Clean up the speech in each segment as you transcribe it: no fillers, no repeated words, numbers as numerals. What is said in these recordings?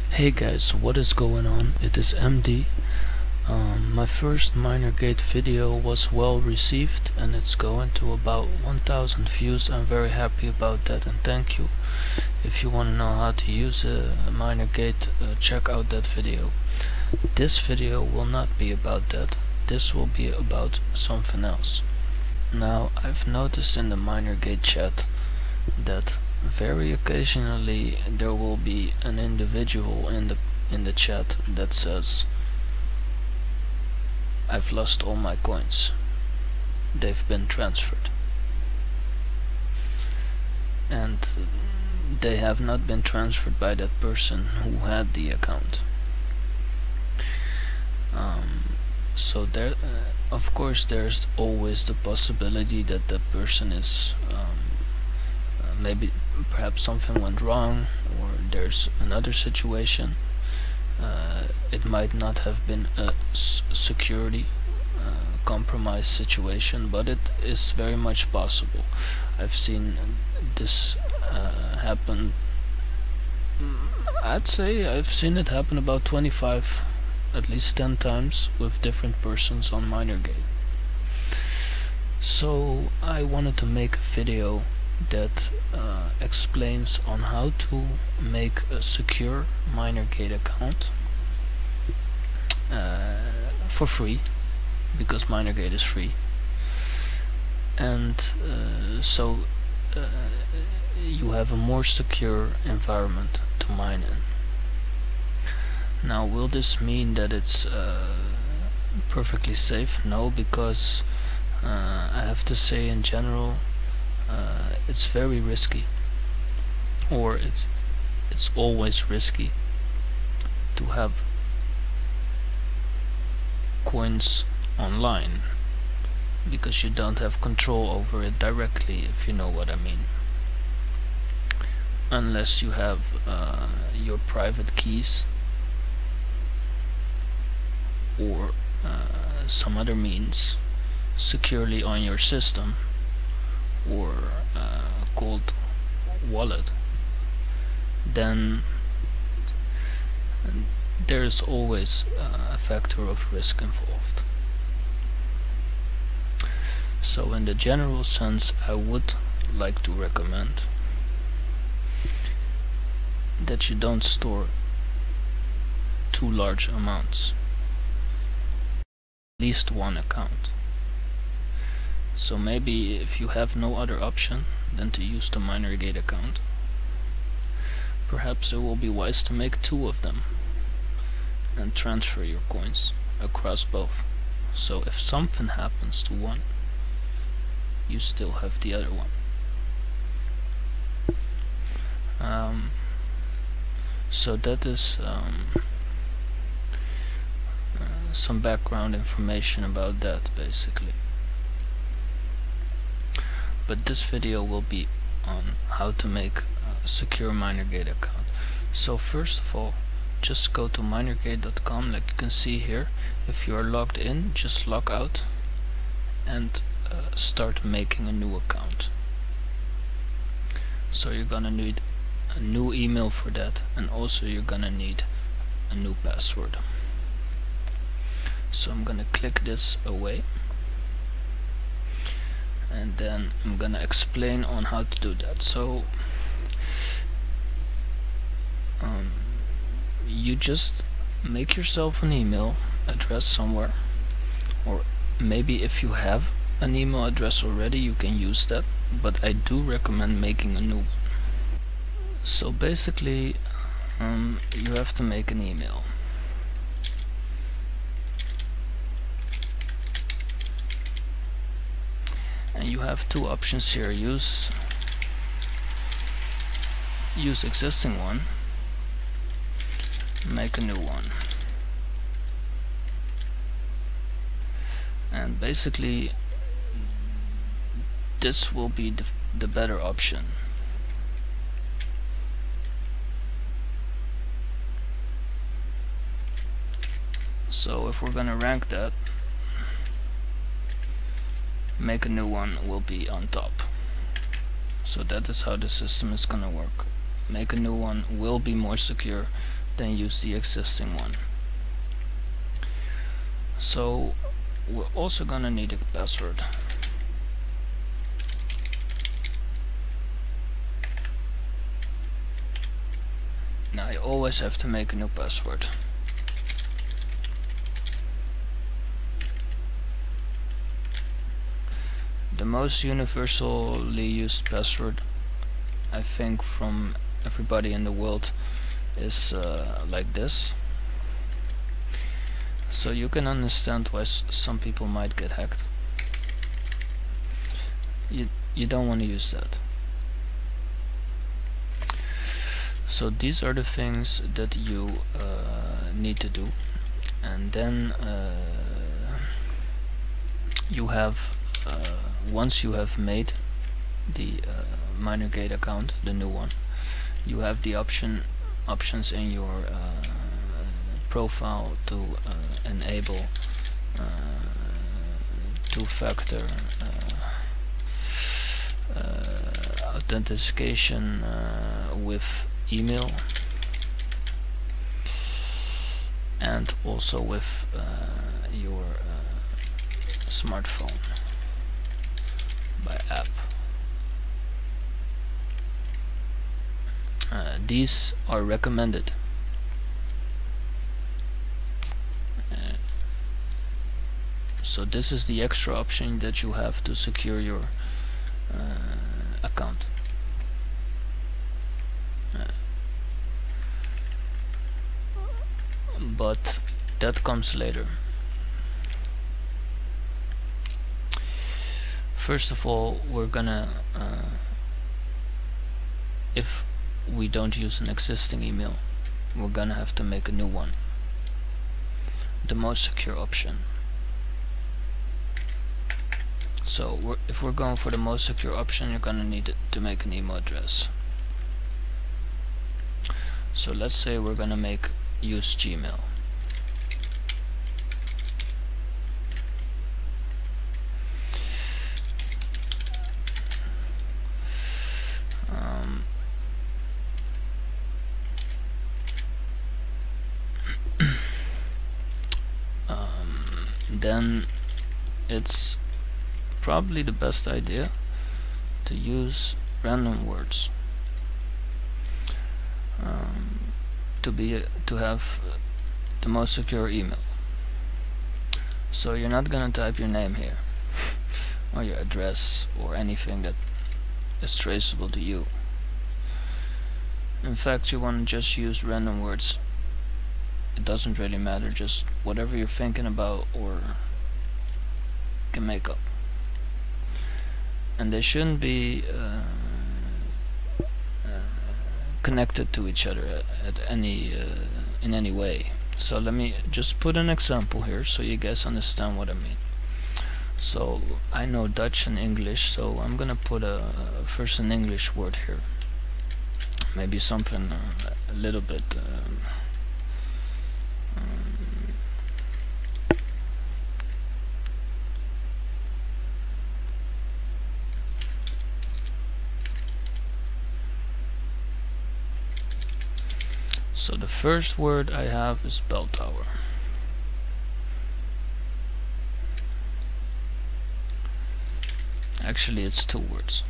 Hey guys, what is going on? It is MD. My first Minergate video was well received and it's going to about 1000 views. I'm very happy about that and thank you. If you want to know how to use Minergate, check out that video. This video will not be about that. This will be about something else. Now, I've noticed in the Minergate chat that very occasionally there will be an individual in the chat that says, I've lost all my coins, they've been transferred, and they have not been transferred by that person who had the account. So there, of course, there's always the possibility that that person is maybe perhaps something went wrong, or there's another situation. It might not have been a security compromise situation, but it is very much possible. I've seen this happen. I'd say I've seen it happen about 25, at least 10 times with different persons on Minergate. So I wanted to make a video that explains on how to make a secure Minergate account for free, because Minergate is free, and so you have a more secure environment to mine in. Now, will this mean that it's perfectly safe? No, because I have to say in general it's very risky, or it's always risky to have coins online, because you don't have control over it directly, if you know what I mean, unless you have your private keys or some other means securely on your system, or called wallet. Then there's always a factor of risk involved. So in the general sense, I would like to recommend that you don't store too large amounts, at least one account. So maybe if you have no other option than to use the Minergate account, perhaps it will be wise to make 2 of them and transfer your coins across both. So if something happens to one, you still have the other one. So that is some background information about that, basically. But this video will be on how to make a secure Minergate account. So first of all, just go to minergate.com, like you can see here. If you are logged in, just log out and start making a new account. So you're gonna need a new email for that, and also you're gonna need a new password. So I'm gonna click this away, and then I'm gonna explain on how to do that. So you just make yourself an email address somewhere, or maybe if you have an email address already, you can use that, but I do recommend making a new one. So basically you have to make an email. And you have 2 options here: use existing one, make a new one. And basically this will be the better option. So if we're gonna rank that, make a new one will be on top. So that is how the system is gonna work. make a new one will be more secure than use the existing one. So we're also gonna need a password. Now you always have to make a new password. The most universally used password, I think, from everybody in the world is like this. So you can understand why some people might get hacked. You don't want to use that. So these are the things that you need to do, and then you have once you have made the Minergate account, the new one, you have the options in your profile to enable two-factor authentication with email, and also with your smartphone by app. These are recommended. So this is the extra option that you have to secure your account. But that comes later. First of all, we're gonna if we don't use an existing email, we're gonna have to make a new one, the most secure option. So if we're going for the most secure option, you're gonna need to make an email address. So let's say we're gonna use Gmail. Then it's probably the best idea to use random words to have the most secure email. So you're not gonna type your name here or your address or anything that is traceable to you. In fact, you want to just use random words. It doesn't really matter, just whatever you're thinking about or can make up. And they shouldn't be connected to each other in any way. So let me just put an example here so you guys understand what I mean. So I know Dutch and English, so I'm gonna put first an English word here, maybe something a little bit so the first word I have is bell tower. Actually, it's two words.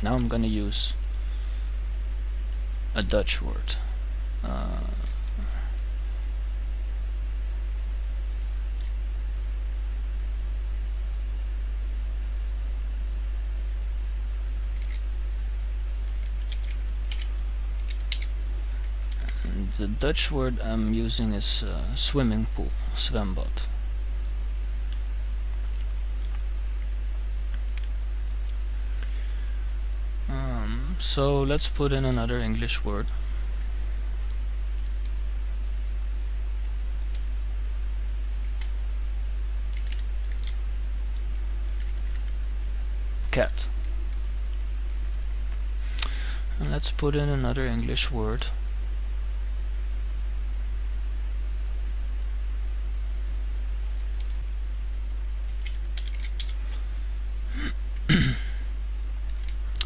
Now I'm gonna use a Dutch word. The Dutch word I'm using is swimming pool, zwembad. So let's put in another English word. Cat. And let's put in another English word.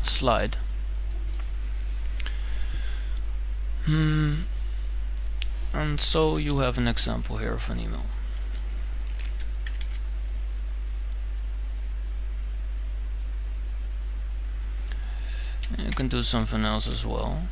Slide. And so you have an example here of an email. You can do something else as well.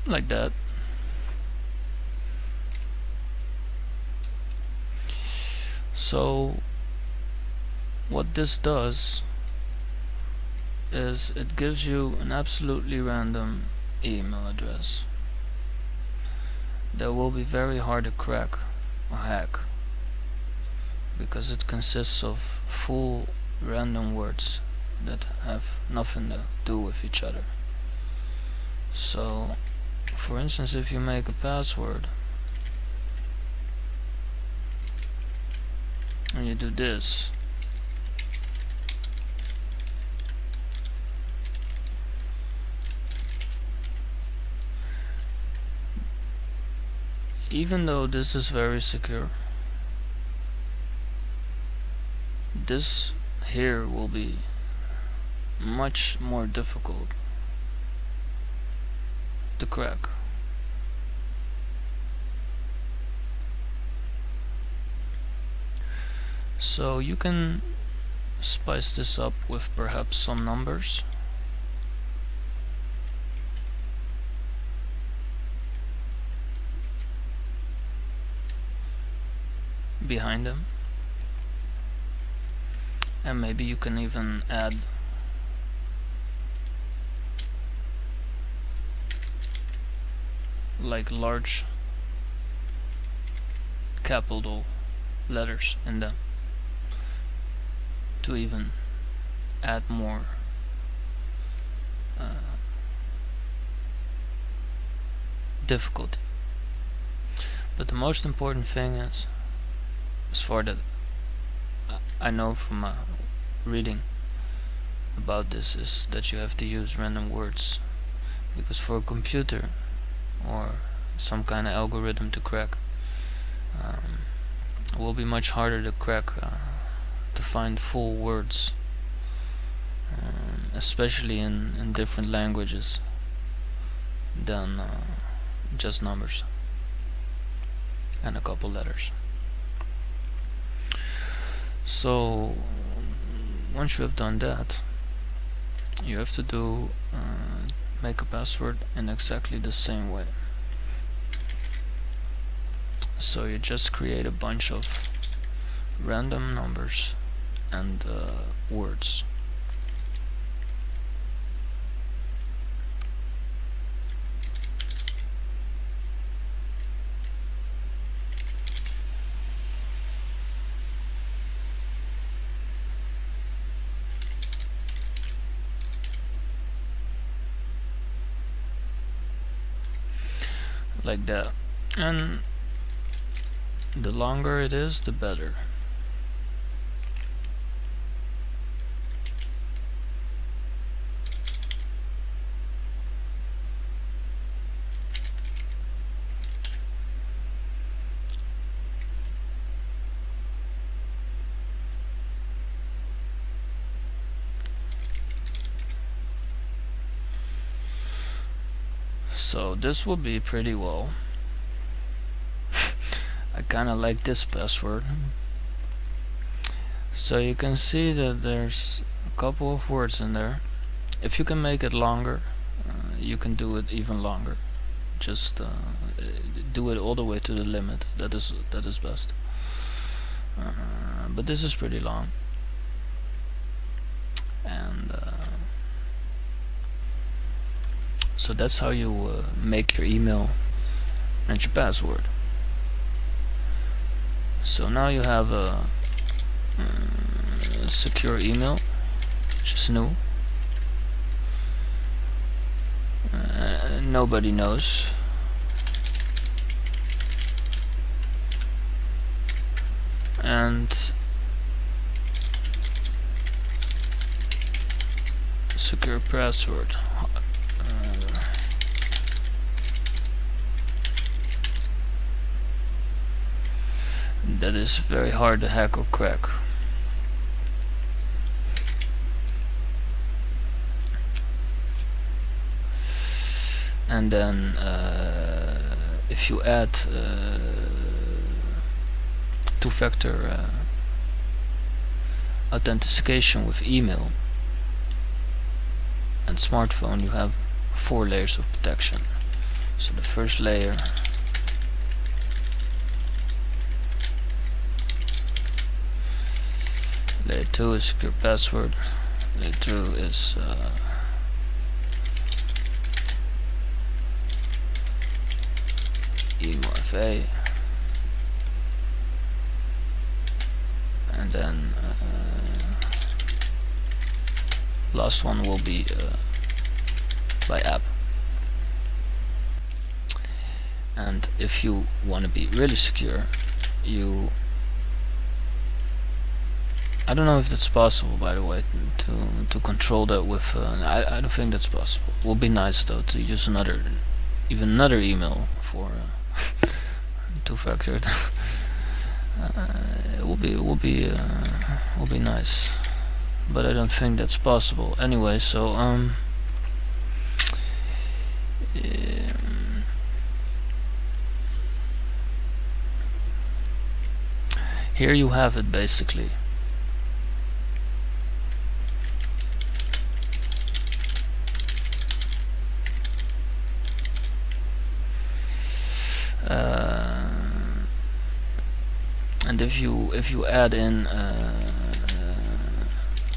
Like that. So what this does is it gives you an absolutely random email address that will be very hard to crack or hack, because it consists of full random words that have nothing to do with each other. So for instance, if you make a password and you do this, even though this is very secure, this here will be much more difficult to crack. So you can spice this up with perhaps some numbers. Behind them, and maybe you can even add like large capital letters in them to even add more difficulty. But the most important thing is, as far that I know from reading about this, is that you have to use random words, because for a computer or some kind of algorithm to crack, it will be much harder to crack to find full words, especially in different languages, than just numbers and a couple letters. So once you have done that, you have to do make a password in exactly the same way. So you just create a bunch of random numbers and words. Like that, and the longer it is, the better. So this will be pretty well. I kinda like this password. So you can see that there's a couple of words in there. If you can make it longer, you can do it even longer. Just do it all the way to the limit. That is best. But this is pretty long, and so that's how you make your email and your password. So now you have a secure email, which is new. Nobody knows. And secure password. That is very hard to hack or crack. And then if you add two-factor authentication with email and smartphone, you have 4 layers of protection. So the first layer, layer 2 is secure password, layer 2 is email-FA, and then last one will be by app. And if you want to be really secure, I don't know if that's possible, by the way, to control that with I don't think that's possible. It would be nice though to use even another email for two-factor. It will be nice, but I don't think that's possible. Anyway, so here you have it basically. And if you add in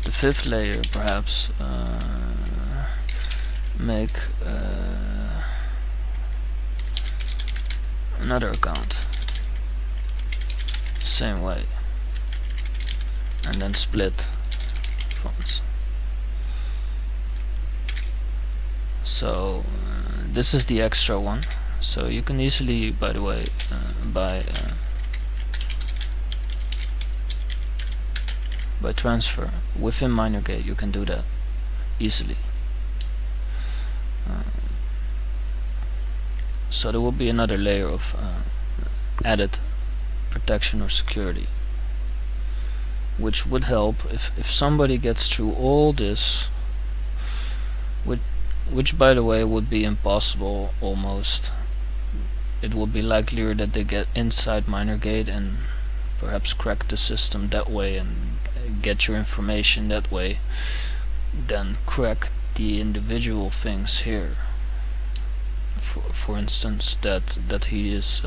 the 5th layer, perhaps make another account same way, and then split funds. So this is the extra one. So you can easily, by the way, by transfer within Minergate, you can do that easily. So there will be another layer of added protection or security, which would help if somebody gets through all this, which by the way would be impossible almost. It would be likelier that they get inside Minergate and perhaps crack the system that way and get your information that way, than crack the individual things here. For instance, that he is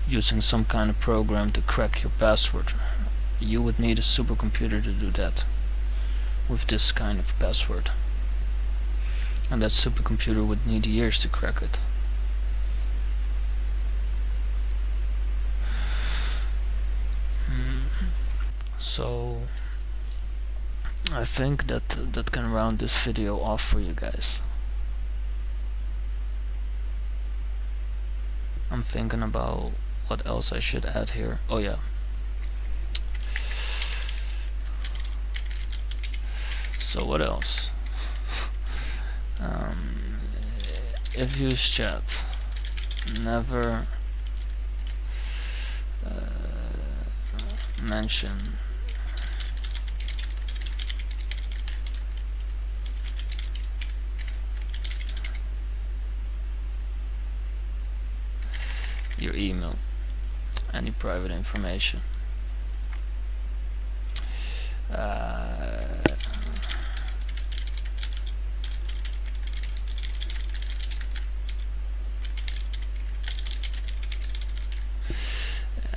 using some kind of program to crack your password. You would need a supercomputer to do that with this kind of password, and that supercomputer would need years to crack it. So I think that can round this video off for you guys. I'm thinking about what else I should add here. Oh yeah. So what else? If you use chat, never mention your email, any private information.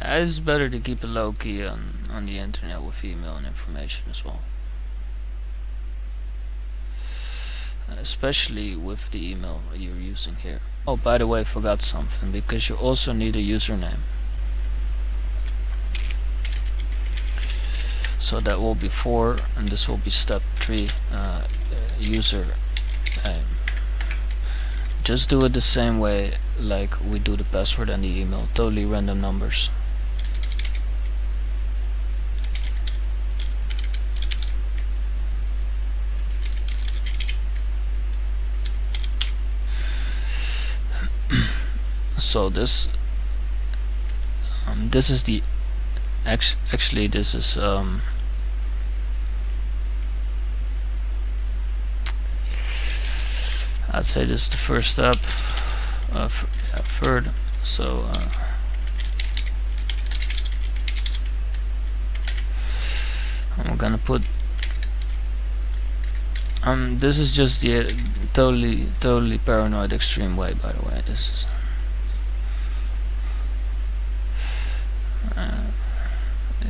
It's better to keep it low key on the internet with email and information as well, especially with the email you're using here. Oh, by the way, I forgot something, because you also need a username. So that will be 4, and this will be step 3, user. Just do it the same way like we do the password and the email, totally random numbers. So this is the actually this is I'd say this is the first step, third. So I'm gonna put this is just the totally paranoid extreme way, by the way. This is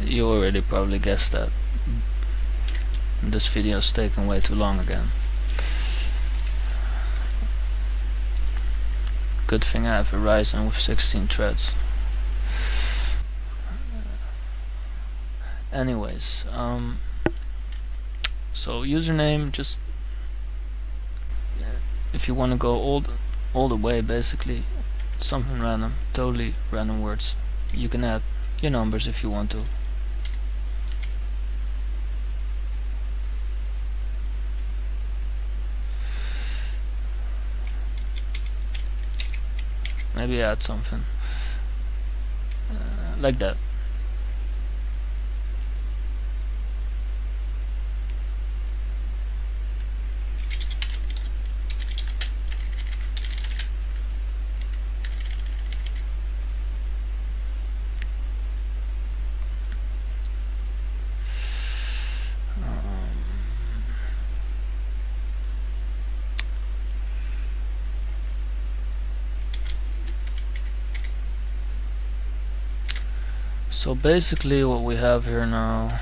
you already probably guessed that. This video is taking way too long again. Good thing I have a Ryzen with 16 threads. Anyways, so username, just if you want to go all the way, basically something random, totally random words. You can add your numbers if you want to. Maybe add something like that. So basically what we have here now,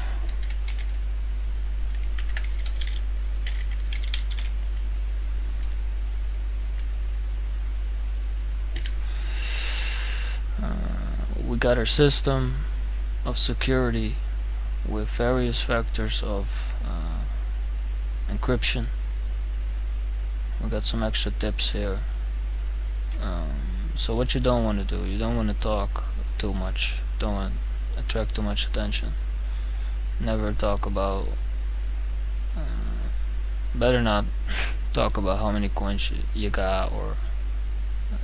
we got our system of security with various factors of encryption. We got some extra tips here. So what you don't want to do, you don't want to talk too much, don't want to attract too much attention. Never talk about better not talk about how many coins you got, or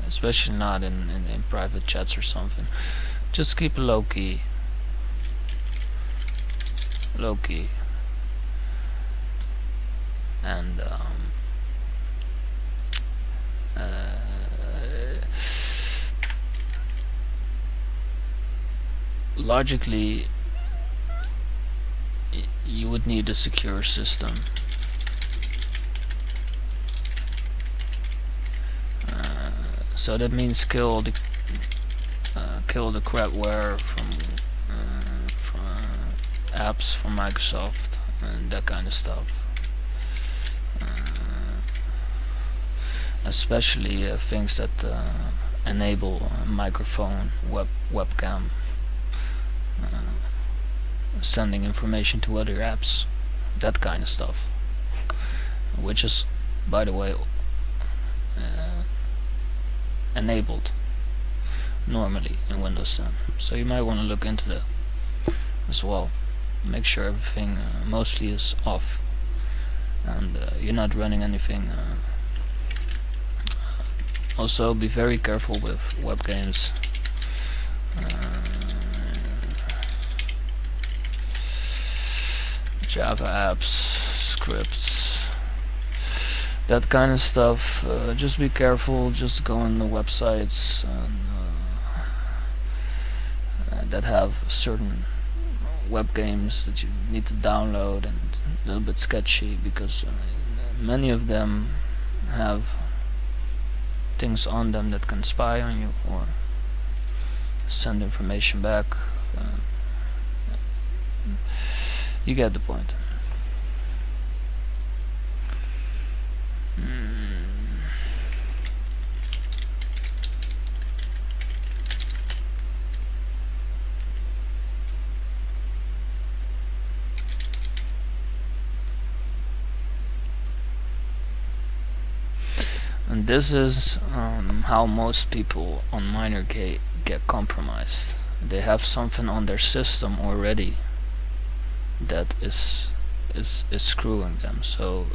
especially not in private chats or something. Just keep it low key, and logically you would need a secure system. So that means kill the crapware from apps from Microsoft and that kind of stuff. Especially things that enable microphone, webcam, sending information to other apps, that kind of stuff, which is, by the way, enabled normally in Windows 10. So you might want to look into that as well. Make sure everything mostly is off, and you're not running anything. Also, be very careful with web games. Java apps, scripts, that kind of stuff. Just be careful. Just go on the websites that have certain web games that you need to download and a little bit sketchy, because many of them have things on them that can spy on you or send information back. You get the point. And this is how most people on Minergate get compromised. They have something on their system already that is screwing them. So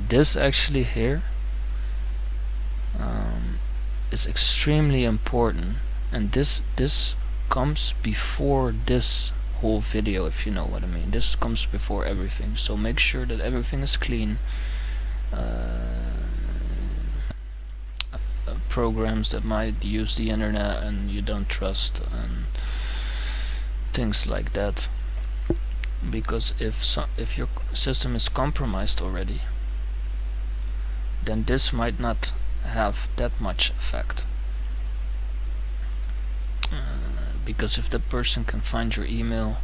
this actually here is extremely important, and this comes before this whole video, if you know what I mean. This comes before everything, so make sure that everything is clean. Programs that might use the internet and you don't trust, and things like that, because if your system is compromised already, then this might not have that much effect, because if the person can find your email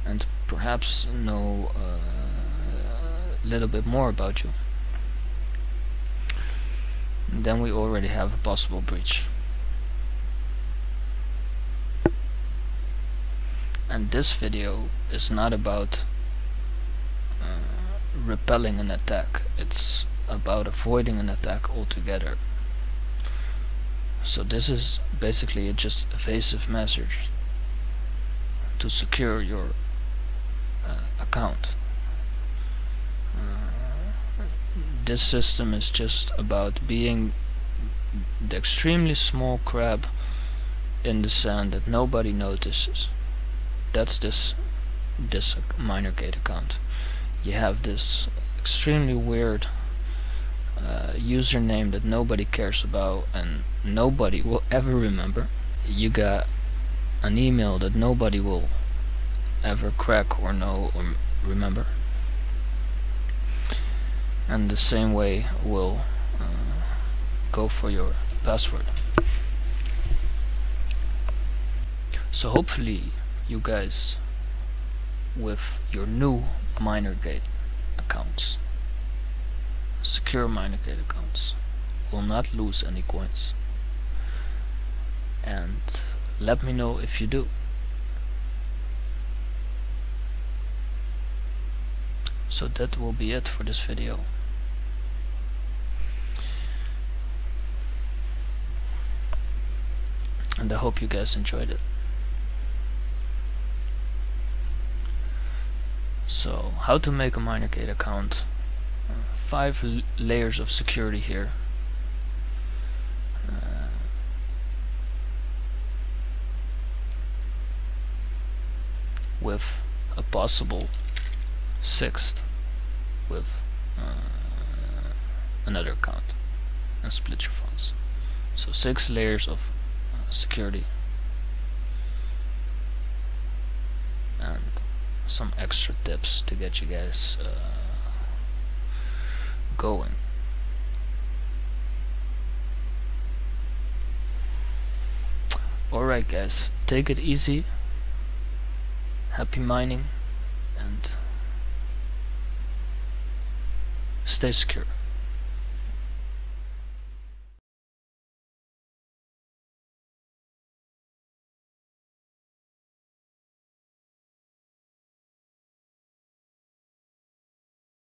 and perhaps know a little bit more about you, then we already have a possible breach. And this video is not about repelling an attack, it's about avoiding an attack altogether. So this is basically just evasive measures to secure your account. This system is just about being the extremely small crab in the sand that nobody notices. That's this Minergate account. You have this extremely weird username that nobody cares about and nobody will ever remember. You got an email that nobody will ever crack or know or remember. And the same way will go for your password. So hopefully you guys with your new Minergate accounts, secure Minergate accounts, will not lose any coins, and let me know if you do. So that will be it for this video. And I hope you guys enjoyed it. So, how to make a Minergate account. 5 layers of security here. With a possible 6th with another account, and split your funds. So 6 layers of security and some extra tips to get you guys going. Alright guys, take it easy, happy mining, and stay secure.